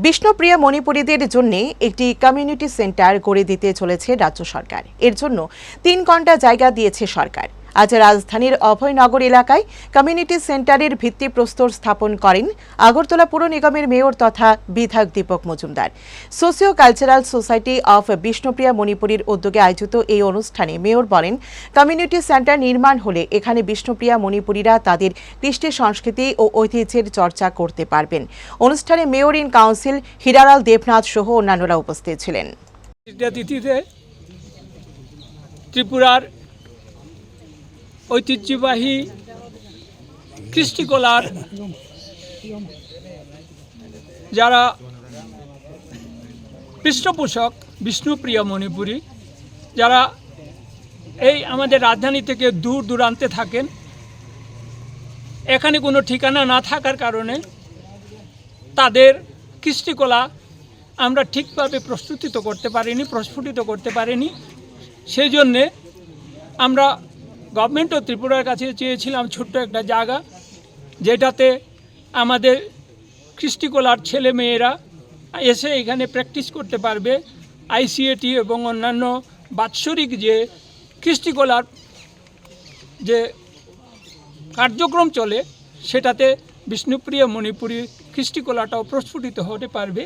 বিষ্ণুপ্রিয়া মণিপুরীদের জন্য একটি community centre গড়ে দিতে চলেছে রাজ্য সরকার। এর জন্য ৩ ঘন্টা জায়গা দিয়েছে সরকার। আজ রাজধানীর অভয়নগর এলাকায় কমিউনিটি সেন্টারের ভিত্তিপ্রস্তর স্থাপন করেন আগরতলা পুর নিগমের মেয়র তথা বিধায়ক Dipak Majumdar. Socio cultural society of Bishnupriya মণিপুরীর উদ্যোগে আয়োজিত এই অনুষ্ঠানে মেয়র বলেন, কমিউনিটি সেন্টার নির্মাণ হলে এখানে বিষ্ণুপ্রিয়া মণিপুরীরা তাদের কৃষ্টি সংস্কৃতি ও ঐতিহ্যের চর্চা করতে পারবেন। অনুষ্ঠানে mayor in council Hiralal Debnath সহ অন্যান্যরা উপস্থিত ছিলেন। ত্রিপুরার ঐতিহ্যবাহী কৃষ্টিকলার যারা পৃষ্ঠপোষক বিষ্ণুপ্রিয়া মণিপুরী, যারা এই আমাদের রাজধানী থেকে দূর দূরান্তে থাকেন, এখানে কোনো ঠিকানা না থাকার কারণে তাদের কৃষ্টিকলা আমরা ঠিকভাবে প্রস্ফুটিত করতে পারিনি। সেই জন্যে আমরা গভর্নমেন্ট ও ত্রিপুরার কাছে চেয়েছিলাম ছোট্ট একটা জায়গা, যেটাতে আমাদের কৃষ্টিকলার ছেলে মেয়েরা এসে এখানে প্র্যাকটিস করতে পারবে। আইসিএটি এবং অন্যান্য বাৎসরিক যে কৃষ্টিকলার যে কার্যক্রম চলে, সেটাতে বিষ্ণুপ্রিয়া মণিপুরী কৃষ্টিকলাটাও প্রস্ফুটিত হতে পারবে।